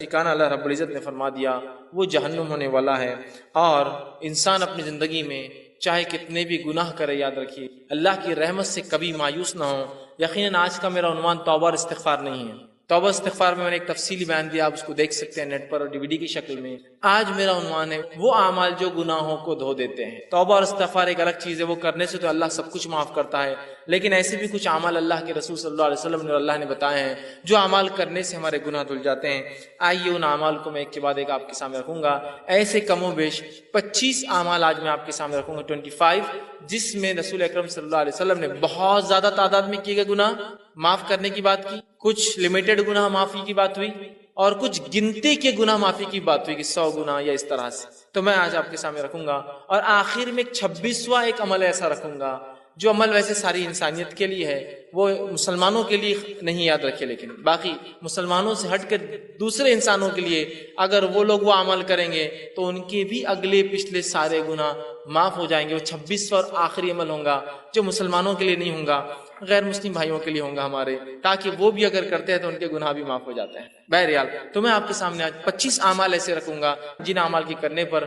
ٹھکانہ اللہ رب العزت نے فرما دیا وہ جہنم ہونے والا ہے۔ اور انسان اپنی زندگی میں چاہے کتنے بھی گناہ کرے، یاد رکھیے اللہ کی رحمت سے کبھی مایوس نہ ہو۔ یقیناً آج کا میرا عنوان توبہ اور استغفار نہیں ہے، توبہ استغفار میں نے ایک تفصیلی بیان دیا، آپ اس کو دیکھ سکتے ہیں نیٹ پر اور DVD کی شکل میں۔ آج میرا عنوان ہے وہ اعمال جو گناہوں کو دھو دیتے ہیں۔ توبہ اور استغفار ایک الگ چیز ہے، وہ کرنے سے تو اللہ سب کچھ معاف کرتا ہے، لیکن ایسے بھی کچھ اعمال اللہ کے رسول صلی اللہ علیہ وسلم نے اور اللہ نے بتائے ہیں جو اعمال کرنے سے ہمارے گناہ دھل جاتے ہیں۔ آئیے ان اعمال کو میں ایک کے بعد ایک آپ کے سامنے رکھوں گا۔ ایسے کم و بیش 25 اعمال آج میں آپ کے سامنے رکھوں گا، 25، جس میں رسول اکرم صلی اللہ علیہ وسلم نے بہت زیادہ تعداد میں کیے گئے گناہ معاف کرنے کی بات کی، کچھ لمیٹڈ گناہ معافی کی بات ہوئی، اور کچھ گنتی کے گناہ معافی کی بات ہوئی کہ 100 گناہ یا اس طرح سے۔ تو میں آج آپ کے سامنے رکھوں گا، اور آخر میں 26واں ایک عمل ایسا رکھوں گا جو عمل ویسے ساری انسانیت کے لیے ہے، وہ مسلمانوں کے لیے نہیں، یاد رکھے، لیکن باقی مسلمانوں سے ہٹ کر دوسرے انسانوں کے لیے اگر وہ لوگ وہ عمل کریں گے تو ان کے بھی اگلے پچھلے سارے گناہ معاف ہو جائیں گے۔ وہ 26واں اور آخری عمل ہوں گا جو مسلمانوں کے لیے نہیں ہوں گا، غیر مسلم بھائیوں کے لیے ہوں گا ہمارے، تاکہ وہ بھی اگر کرتے ہیں تو ان کے گناہ بھی معاف ہو جاتے ہیں۔ بہرحال تو میں آپ کے سامنے آج 25 اعمال ایسے رکھوں گا جن اعمال کے کرنے پر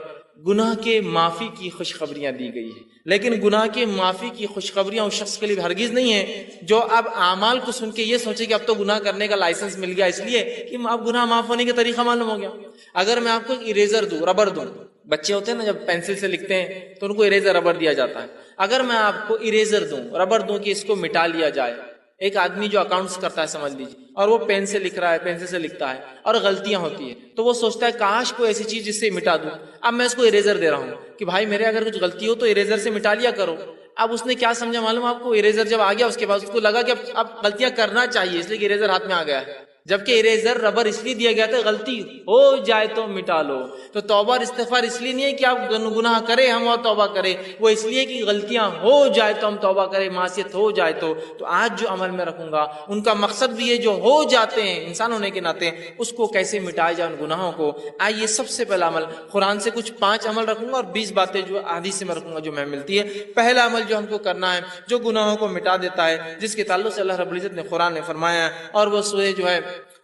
گناہ کے معافی کی خوشخبریاں دی گئی ہیں، لیکن گناہ کے معافی کی خوشخبریاں اس شخص کے لیے ہرگز نہیں ہے جو اب اعمال کو سن کے یہ سوچے کہ اب تو گناہ کرنے کا لائسنس مل گیا، اس لیے کہ اب گناہ معاف ہونے کا طریقہ معلوم ہو گیا۔ اگر میں آپ کو ایک اریزر دوں، ربر دوں، بچے ہوتے ہیں نا جب پینسل سے لکھتے ہیں تو ان کو اریزر ربر دیا جاتا ہے، اگر میں آپ کو اریزر دوں، ربر دوں کہ اس کو مٹا لیا جائے، ایک آدمی جو اکاؤنٹس کرتا ہے سمجھ لیجیے، اور وہ پین سے لکھ رہا ہے، پینسل سے لکھتا ہے اور غلطیاں ہوتی ہیں، تو وہ سوچتا ہے کاش کوئی ایسی چیز جس سے مٹا دوں۔ اب میں اس کو اریزر دے رہا ہوں کہ بھائی میرے اگر کچھ غلطی ہو تو اریزر سے مٹا لیا کرو۔ اب اس نے کیا سمجھا معلوم آپ کو؟ اریزر جب آ گیا اس کے بعد اس کو لگا کہ اب غلطیاں کرنا چاہیے، اس لیے کہ اریزر ہاتھ میں آ گیا ہے، جبکہ اریزر ربر اس لیے دیا گیا تھا غلطی ہو جائے تو مٹا لو۔ تو توبہ اور استغفار اس لیے نہیں ہے کہ آپ گناہ کریں ہم اور توبہ کریں، وہ اس لیے کہ غلطیاں ہو جائے تو ہم توبہ کریں، معصیت ہو جائے تو آج جو عمل میں رکھوں گا ان کا مقصد بھی ہے جو ہو جاتے ہیں انسان ہونے کے ناطے اس کو کیسے مٹایا جائے، ان گناہوں کو۔ آئیے سب سے پہلا عمل قرآن سے کچھ 5 عمل رکھوں گا اور 20 باتیں جو حدیث سے میں رکھوں گا جو میں ملتی ہے۔ پہلا عمل جو ہم کو کرنا ہے جو گناہوں کو مٹا دیتا ہے، جس کے تعلق سے اللہ رب العزت نے قرآن نے فرمایا ہے، اور وہ سورہ جو ہے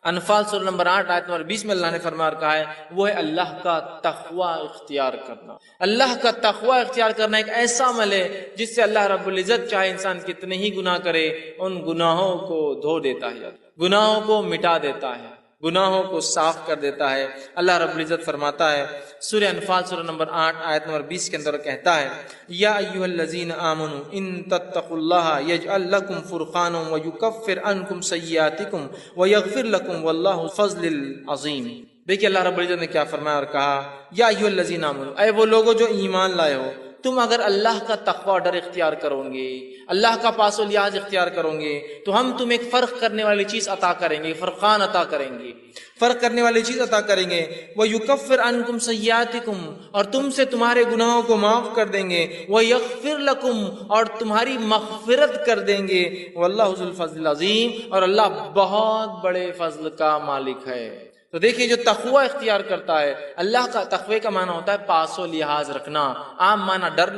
انفال سورہ نمبر 8 آیت نمبر 20 میں اللہ نے فرما کہا ہے، وہ ہے اللہ کا تقوی اختیار کرنا۔ اللہ کا تقوی اختیار کرنا ایک ایسا عمل ہے جس سے اللہ رب العزت چاہے انسان کتنے ہی گناہ کرے ان گناہوں کو دھو دیتا ہے، گناہوں کو مٹا دیتا ہے، گناہوں کو صاف کر دیتا ہے۔ اللہ رب العزت فرماتا ہے سورہ انفال سورہ نمبر 8 آیت نمبر 20 کے اندر کہتا ہے، یا ایھا الذین آمنوا ان تتقوا اللہ یجعل لکم فرقانا ویکفر عنکم سیئاتکم ویغفر لکم واللہ ذو الفضل العظیم۔ دیکھیے اللہ رب العزت نے کیا فرمایا اور کہا، یا ایھا الذین آمنوا، اے وہ لوگوں جو ایمان لائے ہو، تم اگر اللہ کا تقوی ڈر اختیار کرو گے، اللہ کا پاس و لحاظ اختیار کرو گے تو ہم تمہیں ایک فرق کرنے والی چیز عطا کریں گے، فرقان عطا کریں گے، فرق کرنے والی چیز عطا کریں گے۔ وَيُكَفِّرْ عَنْكُمْ سَيِّئَاتِكُمْ، اور تم سے تمہارے گناہوں کو معاف کر دیں گے۔ وَيَغْفِرْ لَكُمْ، اور تمہاری مغفرت کر دیں گے۔ وَاللَّهُ ذُو الْفَضْلِ الْعَظِيمِ، اور اللہ بہت بڑے فضل کا مالک ہے۔ تو دیکھیے جو تقوی اختیار کرتا ہے، اللہ کا تقوی کا معنی ہوتا ہے پاس و لحاظ رکھنا، عام معنی ڈر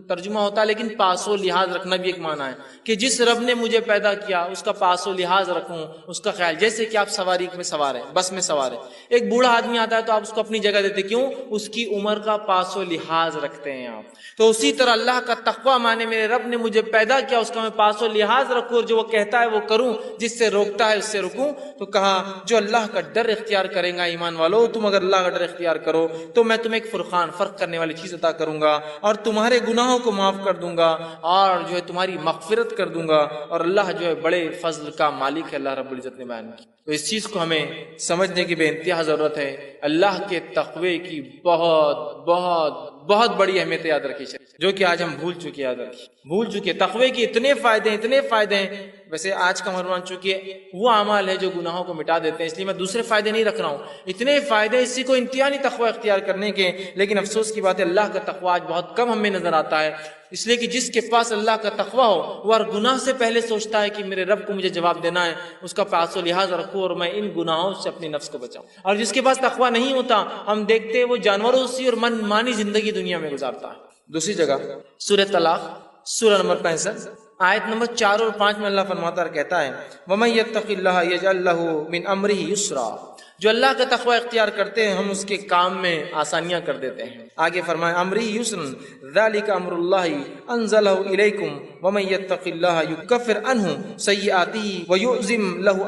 ترجمہ ہوتا ہے، لیکن پاس و لحاظ رکھنا بھی ایک معنی ہے کہ جس رب نے مجھے پیدا کیا اس کا پاس و لحاظ رکھوں، اس کا خیال۔ جیسے کہ آپ سواری میں سوار ہیں، بس میں سوار ہیں، ایک بوڑھا آدمی آتا ہے تو آپ اس کو اپنی جگہ دیتے، کیوں؟ اس کی عمر کا پاس و لحاظ رکھتے ہیں آپ۔ تو اسی طرح اللہ کا تقوی مانے میرے رب نے مجھے پیدا کیا، اس کا میں پاس و لحاظ رکھوں اور جو وہ کہتا ہے وہ کروں، جس سے روکتا ہے اس سے رکوں۔ تو کہا جو اللہ کا ڈر اختیار کرے گا، ایمان والو تم اگر اللہ کا ڈر اختیار کرو تو میں تمہیں ایک فرقان، فرق کرنے والی چیز عطا کروں گا، اور تمہارے گناہوں کو معاف کر دوں گا، اور جو ہے تمہاری مغفرت کر دوں گا، اور اللہ جو ہے بڑے فضل کا مالک ہے، اللہ رب العزت نے بیان کی۔ تو اس چیز کو ہمیں سمجھنے کی بے انتہا ضرورت ہے۔ اللہ کے تقوی کی بہت بہت بہت بڑی اہمیت یاد رکھی جو کہ آج ہم بھول چکے۔ تقوی کے اتنے فائدے ہیں۔ ویسے آج کا عنوان چونکہ وہ اعمال ہے جو گناہوں کو مٹا دیتے ہیں، اس لیے میں دوسرے فائدے نہیں رکھ رہا ہوں، اتنے فائدے اسی کو انتہائی تقوی اختیار کرنے کے، لیکن افسوس کی بات ہے اللہ کا تقوی آج بہت کم ہمیں نظر آتا ہے، اس لیے کہ جس کے پاس اللہ کا تقوی ہو وہ ہر گناہ سے پہلے سوچتا ہے کہ میرے رب کو مجھے جواب دینا ہے، اس کا پاس و لحاظ رکھوں اور میں ان گناہوں سے اپنے نفس کو بچاؤں۔ اور جس کے پاس تقوی نہیں ہوتا، ہم دیکھتے ہیں وہ جانوروں سی اور من مانی زندگی دنیا میں گزارتا ہے۔ دوسری جگہ سورہ طلاق سورہ نمبر 65 آیت نمبر 4 اور 5 میں اللہ فرماتا اور کہتا ہے، وَمَن يَتَّقِ اللَّهَ يَجْعَل لَّهُ مِنْ أَمْرِهِ يُسْرًا، جو اللہ کا تقوی اختیار کرتے ہیں ہم اس کے کام میں آسانیاں کر دیتے ہیں۔ آگے فرمائے امری یسرن ذالک امر اللہ انزلہ الیکم ومن یتق اللہ یکفر عنہ سیئاتہ ویعظم لہ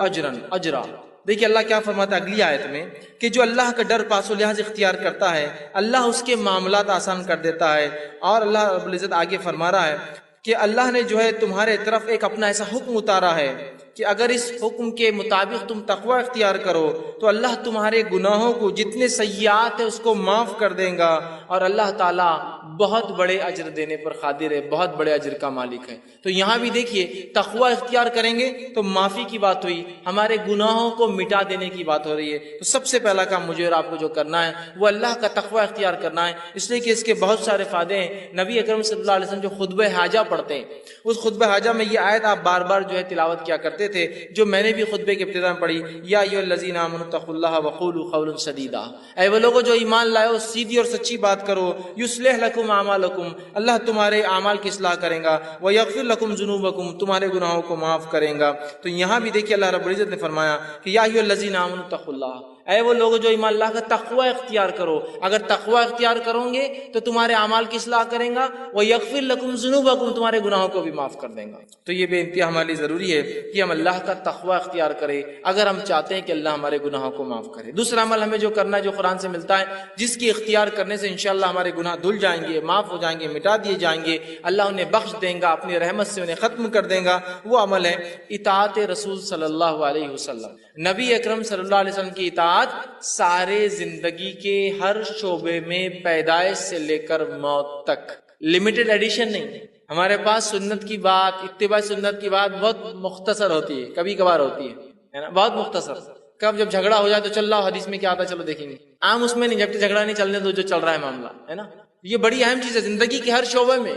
اجرا۔ دیکھیے اللہ کیا فرماتا ہے اگلی آیت میں کہ جو اللہ کا ڈر پاس و لحاظ اختیار کرتا ہے اللہ اس کے معاملات آسان کر دیتا ہے۔ اور اللہ رب العزت آگے فرما رہا ہے کہ اللہ نے جو ہے تمہارے طرف ایک اپنا ایسا حکم اتارا ہے کہ اگر اس حکم کے مطابق تم تقوی اختیار کرو تو اللہ تمہارے گناہوں کو جتنے سیئات ہیں اس کو معاف کر دے گا، اور اللہ تعالیٰ بہت بڑے اجر دینے پر قادر ہے، بہت بڑے اجر کا مالک ہے۔ تو یہاں بھی دیکھیے تقوی اختیار کریں گے تو معافی کی بات ہوئی، ہمارے گناہوں کو مٹا دینے کی بات ہو رہی ہے۔ تو سب سے پہلا کام مجھے اور آپ کو جو کرنا ہے وہ اللہ کا تقوی اختیار کرنا ہے، اس لیے کہ اس کے بہت سارے فائدے ہیں۔ نبی اکرم صلی اللہ علیہ وسلم جو خطبہ حاجہ پڑھتے ہیں اس خطبہ حاجہ میں یہ آیت آپ بار بار جو ہے تلاوت کیا کرتے تھے، جو میں نے بھی خطبے کے ابتدا میں پڑھی، یا ایھا الذین آمنوا اتقوا اللہ وقولوا قولا سدیدا، اے وہ لوگوں جو ایمان لائے ہو سیدھی اور سچی بات کرو، یصلح لکم اعمالکم، اللہ تمہارے اعمال کی اصلاح کرے گا، ویغفر لکم ذنوبکم، تمہارے گناہوں کو معاف کرے گا۔ تو یہاں بھی دیکھیے اللہ رب العزت نے فرمایا کہ یا ایھا الذین آمنوا اتقوا اللہ، اے وہ لوگ جو ایمان اللہ کا تقوی اختیار کرو، اگر تقوی اختیار کرو گے تو تمہارے اعمال کی اصلاح کریں گا، وَيَغْفِرْ لَكُمْ ذُنُوبَكُمْ، تمہارے گناہوں کو بھی معاف کر دیں گا۔ تو یہ بے انتہا ہمارے لیے ضروری ہے کہ ہم اللہ کا تقوی اختیار کریں اگر ہم چاہتے ہیں کہ اللہ ہمارے گناہوں کو معاف کرے۔ دوسرا عمل ہمیں جو کرنا ہے جو قرآن سے ملتا ہے، جس کی اختیار کرنے سے انشاءاللہ ہمارے گناہ دھل جائیں گے، معاف ہو جائیں گے، مٹا دیے جائیں گے، اللہ انہیں بخش دیں گا، اپنی رحمت سے انہیں ختم کر دیں گا، وہ عمل ہے اطاعت رسول صلی اللہ علیہ وسلم۔ نبی اکرم صلی اللہ علیہ وسلم کی اطاعت سارے زندگی کے ہر شعبے میں، پیدائش سے لے کر موت تک، لمیٹڈ ایڈیشن نہیں۔ ہمارے پاس سنت کی بات، اتباع سنت کی بات بہت مختصر ہوتی ہے، کبھی کبھار ہوتی ہے نا، بہت مختصر۔ کب جب جھگڑا ہو جائے تو چل رہا حدیث میں کیا آتا ہے چلو دیکھیں گے، عام اس میں نہیں، جب جھگڑا نہیں چلنے دو جو چل رہا ہے معاملہ ہے نا۔ یہ بڑی اہم چیز ہے زندگی کے ہر شعبے میں،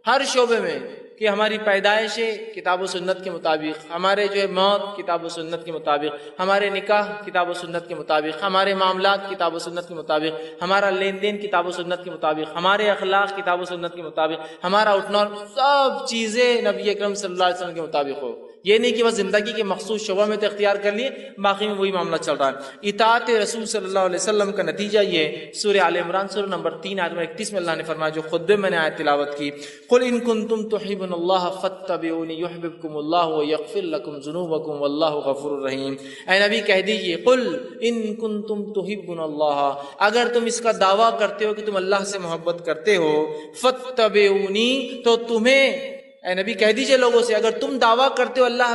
ہر شعبے میں، کہ ہماری پیدائش کتاب و سنت کے مطابق، ہمارے جو ہے موت کتاب و سنت کے مطابق، ہمارے نکاح کتاب و سنت کے مطابق، ہمارے معاملات کتاب و سنت کے مطابق، ہمارا لین دین کتاب و سنت کے مطابق، ہمارے اخلاق کتاب و سنت کے مطابق، ہمارا اٹھنا، سب چیزیں نبی اکرم صلی اللہ علیہ وسلم کے مطابق ہو۔ یہ نہیں کہ بس زندگی کے مخصوص شعبہ میں تو اختیار کر لیے باقی میں وہی معاملہ چل رہا ہے۔ اطاعت رسول صلی اللہ علیہ وسلم کا نتیجہ یہ سورہ آل عمران سورہ نمبر 3 آیت نمبر 31 میں اللہ نے فرمایا، جو خطبے میں نے آیت تلاوت کی، قل ان کنتم تحبون اللہ فاتبعونی یحببکم اللہ ویغفر لکم ذنوبکم واللہ غفور رحیم۔ اے نبی کہہ دیجئے، قل ان کنتم تحبون اللہ، اگر تم اس کا دعویٰ کرتے ہو کہ تم اللہ سے محبت کرتے ہو، فاتبعونی، تو تمہیں، اے نبی کہہ دیجئے لوگوں سے، اگر تم دعویٰ کرتے ہو اللہ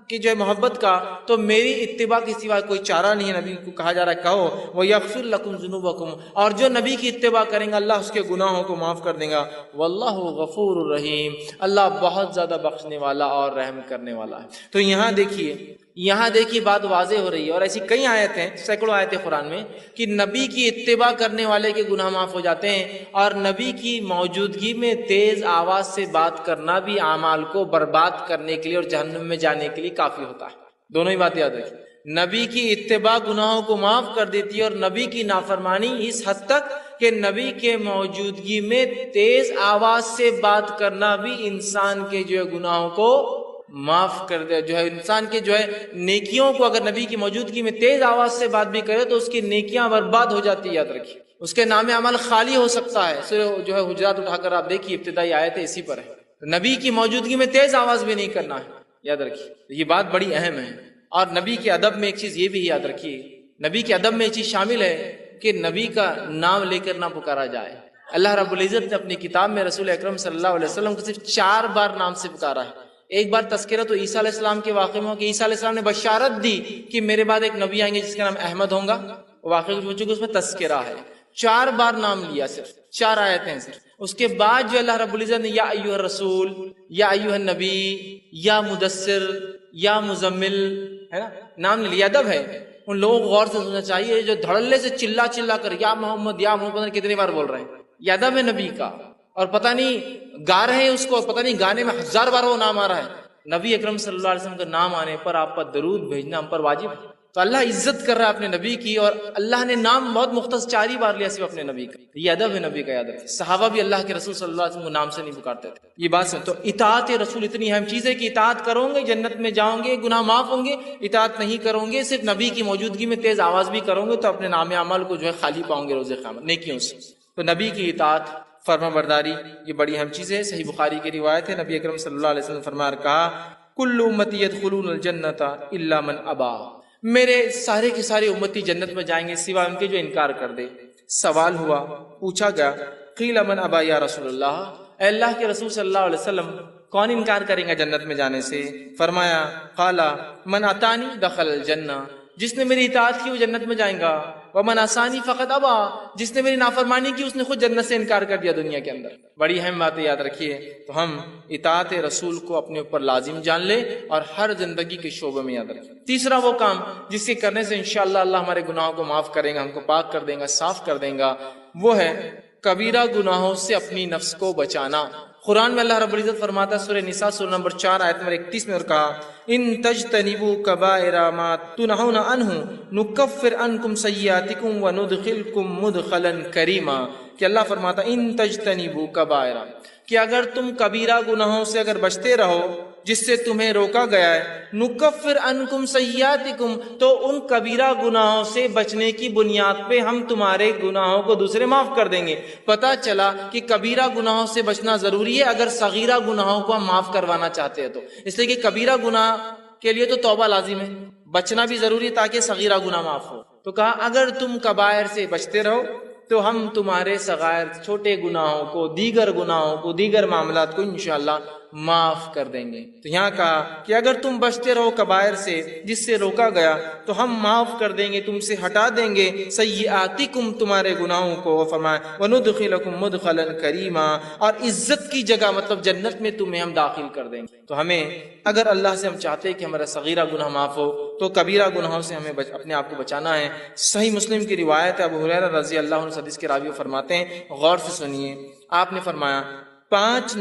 کی جو ہے محبت کا تو میری اتباع کے سوا کوئی چارہ نہیں ہے۔ نبی کو کہا جا رہا ہے کہو وَيَغْفِرْ لَكُمْ ذُنُوبَكُمْ، اور جو نبی کی اتباع کریں گا اللہ اس کے گناہوں کو معاف کر دیں گا، واللہ غفور الرحیم، اللہ بہت زیادہ بخشنے والا اور رحم کرنے والا ہے۔ تو یہاں دیکھیے بات واضح ہو رہی ہے، اور ایسی کئی آیتیں، سینکڑوں آیتیں قرآن میں کہ نبی کی اتباع کرنے والے کے گناہ معاف ہو جاتے ہیں، اور نبی کی موجودگی میں تیز آواز سے بات کرنا بھی اعمال کو برباد کرنے کے لیے اور جہنم میں جانے کے لیے کافی ہوتا ہے۔ دونوں ہی بات یاد رکھیں، نبی کی اتباع گناہوں کو معاف کر دیتی ہے، اور نبی کی نافرمانی اس حد تک کہ نبی کے موجودگی میں تیز آواز سے بات کرنا بھی انسان کے جو ہے گناہوں کو معاف کر دے، جو ہے انسان کے جو ہے نیکیوں کو، اگر نبی کی موجودگی میں تیز آواز سے بات بھی کرے تو اس کی نیکیاں برباد ہو جاتی ہے، یاد رکھیے، اس کے نام عمل خالی ہو سکتا ہے۔ سورہ جو ہے حجرات اٹھا کر آپ دیکھیے، ابتدائی آیت ہے اسی پر ہے، نبی کی موجودگی میں تیز آواز بھی نہیں کرنا ہے، یاد رکھیے، یہ بات بڑی اہم ہے۔ اور نبی کے ادب میں ایک چیز یہ بھی یاد رکھیے، نبی کے ادب میں یہ چیز شامل ہے کہ نبی کا نام لے کر نہ پکارا جائے۔ اللہ رب العزت نے اپنی کتاب میں رسول اکرم صلی اللہ علیہ وسلم کو صرف 4 بار نام سے پکارا ہے۔ ایک بار تذکرہ تو عیسیٰ علیہ السلام کے واقعے میں ہو کہ عیسیٰ علیہ السلام نے بشارت دی کہ میرے بعد ایک نبی آئیں گے جس کا نام احمد ہوگا، واقعے کو چونکہ اس میں تذکرہ ہے، 4 بار نام لیا، صرف 4 آیتیں صرف۔ اس کے بعد جو اللہ رب العزت نے یا ایھا الرسول، یا ایھا النبی، یا مدثر، یا مزمل، ہے نا، نام لیا۔ ادب ہے، ان لوگوں کو غور سے سننا چاہیے جو دھڑلے سے چلا کر یا محمد یا محمد کتنی بار بول رہے ہیں، یہ ادب ہے نبی کا، اور پتہ نہیں گا رہے ہیں اس کو، پتہ نہیں گانے میں 1000 بار وہ نام آ رہا ہے۔ نبی اکرم صلی اللہ علیہ وسلم کا نام آنے پر آپ پر درود بھیجنا ہم پر واجب ہے، تو اللہ عزت کر رہا ہے اپنے نبی کی، اور اللہ نے نام بہت مختص 4 ہی بار لیا صرف اپنے نبی کا. یہ ادب ہے نبی کا، یاد رکھیں. صحابہ بھی اللہ کے رسول صلی اللہ علیہ وسلم کو نام سے نہیں پکارتے تھے. یہ بات سن. تو اطاعت رسول اتنی اہم چیز ہے کہ اطاعت کرو گے جنت میں جاؤ گے، گناہ معاف ہوں گے. اطاعت نہیں کرو گے، صرف نبی کی موجودگی میں تیز آواز بھی کرو گے، تو اپنے نام اعمال کو جو ہے خالی پاؤں گے روز قیامت نیکیوں سے. تو نبی کی اطاعت، فرما برداری، یہ بڑی اہم چیز ہے. صحیح بخاری کی روایت ہے، نبی اکرم صلی اللہ علیہ وسلم فرمایا کہا کل امتی یدخلون الجنۃ الا من ابا، میرے سارے کے سارے امتی جنت میں جائیں گے سوائے ان کے جو انکار کر دے. سوال ہوا، پوچھا گیا قیل من ابا یا رسول اللہ، اے اللہ کے رسول صلی اللہ علیہ وسلم کون انکار کریں گا جنت میں جانے سے؟ فرمایا قال من اتانی دخل الجنہ، جس نے میری اطاعت کی وہ جنت میں جائیں گا. ومن عصانی فقط ابا، جس نے میری نافرمانی کی اس نے خود جنت سے انکار کر دیا دنیا کے اندر. بڑی اہم باتیں یاد رکھیے. تو ہم اطاعت رسول کو اپنے اوپر لازم جان لے اور ہر زندگی کے شعبے میں یاد رکھیں. تیسرا وہ کام جس کے کرنے سے انشاءاللہ اللہ ہمارے گناہوں کو معاف کرے گا، ہم کو پاک کر دے گا، صاف کر دے گا، وہ ہے کبیرہ گناہوں سے اپنی نفس کو بچانا. قرآن میں اللہ رب العزت فرماتا ہے سورہ نساء سورہ نمبر 4 آیت نمبر 31 میں، اور کہا ان تجتنبوا کبائر ما تنہون عنہ نکفر عنکم سیئاتکم وندخلکم مدخلا کریما. کہ اللہ فرماتا ان تجتنبوا کبائر، کہ اگر تم کبیرہ گناہوں سے اگر بچتے رہو جس سے تمہیں روکا گیا ہے، نکفر عنکم سیئاتکم، تو ان کبیرہ گناہوں سے بچنے کی بنیاد پہ ہم تمہارے گناہوں کو دوسرے معاف کر دیں گے. پتہ چلا کہ کبیرہ گناہوں سے بچنا ضروری ہے اگر صغیرہ گناہوں کو ہم معاف کروانا چاہتے ہیں تو. اس لیے کہ کبیرہ گناہ کے لیے تو توبہ لازم ہے، بچنا بھی ضروری ہے تاکہ صغیرہ گناہ معاف ہو. تو کہا اگر تم کبائر سے بچتے رہو تو ہم تمہارے صغائر چھوٹے گناہوں کو، دیگر گناہوں کو، دیگر معاملات کو انشاءاللہ معاف کر دیں گے. تو یہاں کہا کہ اگر تم بچتے رہو کبائر سے جس سے روکا گیا تو ہم معاف کر دیں گے، تم سے ہٹا دیں گے سیئاتکم تمہارے گناہوں کو. فرمایا وندخلکم مدخلا کریما، اور عزت کی جگہ مطلب جنت میں تمہیں ہم داخل کر دیں گے. تو ہمیں اگر اللہ سے ہم چاہتے ہیں کہ ہمارا صغیرہ گناہ معاف ہو تو کبیرہ گناہوں سے ہمیں اپنے آپ کو بچانا ہے. صحیح مسلم کی روایت ہے، ابو ہریرہ رضی اللہ عنہ حدیث کے راوی فرماتے ہیں، غور سے سنیے. آپ نے فرمایا 5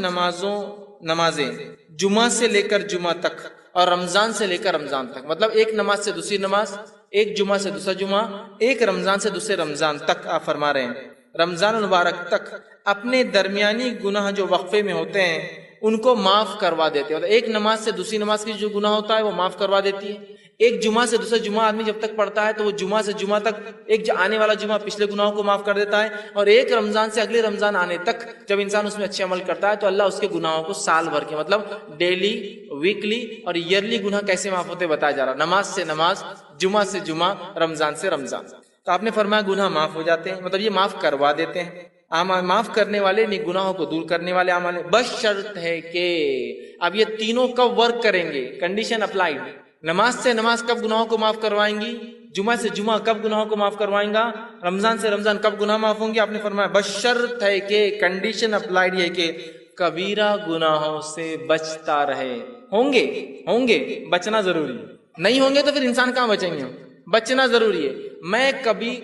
نمازیں جمعہ سے لے کر جمعہ تک اور رمضان سے لے کر رمضان تک، مطلب ایک نماز سے دوسری نماز، ایک جمعہ سے دوسرا جمعہ، ایک رمضان سے دوسرے رمضان تک، آپ فرما رہے ہیں رمضان المبارک تک اپنے درمیانی گناہ جو وقفے میں ہوتے ہیں ان کو معاف کروا دیتے ہیں. ایک نماز سے دوسری نماز کی جو گناہ ہوتا ہے وہ معاف کروا دیتی ہے. ایک جمعہ سے دوسرا جمعہ آدمی جب تک پڑھتا ہے تو وہ جمعہ سے جمعہ تک ایک آنے والا جمعہ پچھلے گناہوں کو معاف کر دیتا ہے، اور ایک رمضان سے اگلے رمضان آنے تک جب انسان اس میں اچھے عمل کرتا ہے تو اللہ اس کے گناہوں کو سال بھر کے مطلب ڈیلی، ویکلی اور ایئرلی گناہ کیسے معاف ہوتے بتایا جا رہا، نماز سے نماز، جمعہ سے جمعہ، رمضان سے رمضان. تو آپ نے فرمایا گناہ معاف ہو جاتے ہیں، مطلب یہ معاف کروا دیتے ہیں. معاف کرنے والے نہیں، گناہوں کو دور کرنے والے عمل، بس شرط ہے کہ اب یہ تینوں کب ورک کریں گے، کنڈیشن اپلائیڈ. نماز سے نماز کب گناہوں کو معاف کروائیں گی، جمعہ سے جمعہ کب گناہوں کو معاف کروائیں گا، رمضان سے رمضان کب گناہ معاف ہوں گے. آپ نے فرمایا بس شرط ہے کہ کنڈیشن اپلائیڈ ہے کہ کبیرہ گناہوں سے بچتا رہے. ہوں گے بچنا ضروری ہے، نہیں ہوں گے تو پھر انسان کہاں بچیں گے. بچنا ضروری ہے. میں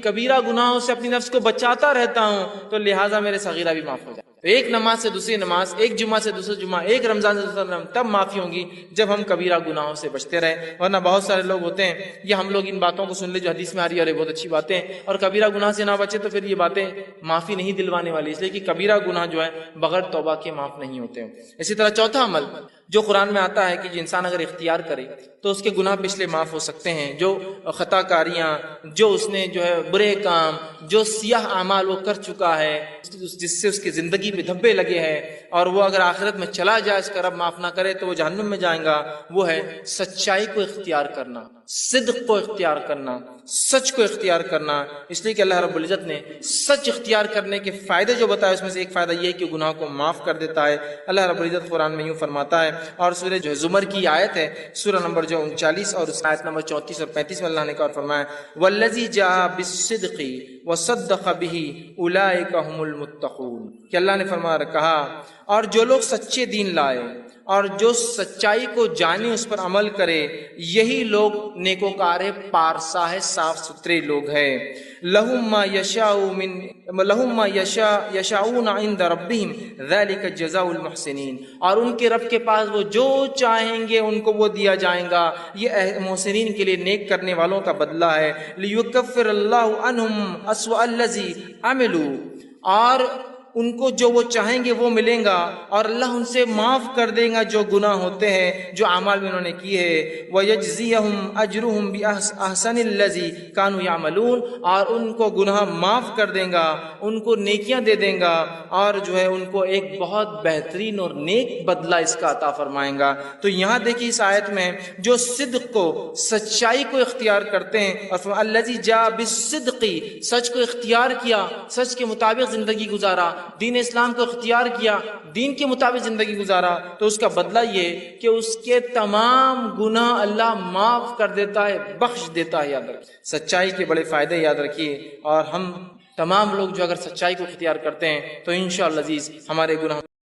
کبیرہ گناہوں سے اپنی نفس کو بچاتا رہتا ہوں تو لہٰذا میرے صغیرہ بھی معاف ہو جائے. ایک نماز سے دوسری نماز، ایک جمعہ سے دوسرا جمعہ، ایک رمضان سے دوسرا رمضان، تب معافی ہوں گی جب ہم کبیرہ گناہوں سے بچتے رہے. ورنہ بہت سارے لوگ ہوتے ہیں، یہ ہم لوگ ان باتوں کو سن لے جو حدیث میں آ رہی ہے، بہت اچھی باتیں، اور کبیرہ گناہ سے نہ بچے تو پھر یہ باتیں معافی نہیں دلوانے والی، اس لیے کہ کبیرہ گناہ جو ہے بغیر توبہ کے معاف نہیں ہوتے ہیں. اسی طرح چوتھا عمل جو قرآن میں آتا ہے کہ جو انسان اگر اختیار کرے تو اس کے گناہ پچھلے معاف ہو سکتے ہیں. جو خطا کاریاں، جو اس نے جو ہے برے کام، جو سیاہ اعمال وہ کر چکا ہے جس سے اس کی زندگی پہ دھبے لگے ہیں اور وہ اگر آخرت میں چلا جائے اس کا رب معاف نہ کرے تو وہ جہنم میں جائیں گا، وہ ہے سچائی کو اختیار کرنا، صدق کو اختیار کرنا، سچ کو اختیار کرنا. اس لیے کہ اللہ رب العزت نے سچ اختیار کرنے کے فائدے جو بتائے اس میں سے ایک فائدہ یہ ہے کہ گناہ کو معاف کر دیتا ہے. اللہ رب العزت قرآن میں یوں فرماتا ہے، اور سورہ جو زمر کی آیت ہے، سورہ نمبر جو 39 اور اس آیت نمبر 34 اور 35 میں اللہ نے کہا فرمایا والذی جاء بالصدق وصدق به اولئک هم المتقون، کہ اللہ نے فرمایا کہا اور جو لوگ سچے دین لائے اور جو سچائی کو جانے اس پر عمل کرے یہی لوگ نیکوکار ہے، پارسا ہے، صاف ستھرے لوگ ہیں۔ لہم ما یشاؤون عند ربہم ذلک جزاء المحسنین، اور ان کے رب کے پاس وہ جو چاہیں گے ان کو وہ دیا جائے گا، یہ محسنین کے لیے، نیک کرنے والوں کا بدلہ ہے۔ لیکفر اللہ عنہم اسوأ الذی عملوا، اور ان کو جو وہ چاہیں گے وہ ملیں گا، اور اللہ ان سے معاف کر دے گا جو گناہ ہوتے ہیں، جو اعمال میں انہوں نے کیے ہیں۔ وَيَجْزِيَهُمْ أَجْرُهُمْ بِأَحْسَنِ الَّذِي كَانُوا يَعْمَلُونَ، اور ان کو گناہ معاف کر دے گا، ان کو نیکیاں دے دے گا، اور جو ہے ان کو ایک بہت بہترین اور نیک بدلہ اس کا عطا فرمائیں گا۔ تو یہاں دیکھیے اس آیت میں جو صدق کو، سچائی کو اختیار کرتے ہیں، اور الَّذِي جَاءَ بِالصِّدْقِ، سچ کو اختیار کیا، سچ کے مطابق زندگی گزارا، دین اسلام کو اختیار کیا، دین کے مطابق زندگی گزارا، تو اس کا بدلہ یہ کہ اس کے تمام گناہ اللہ معاف کر دیتا ہے، بخش دیتا ہے۔ یاد رکھیے سچائی کے بڑے فائدے یاد رکھیے، اور ہم تمام لوگ جو اگر سچائی کو اختیار کرتے ہیں تو انشاءاللہ عزیز ہمارے گناہ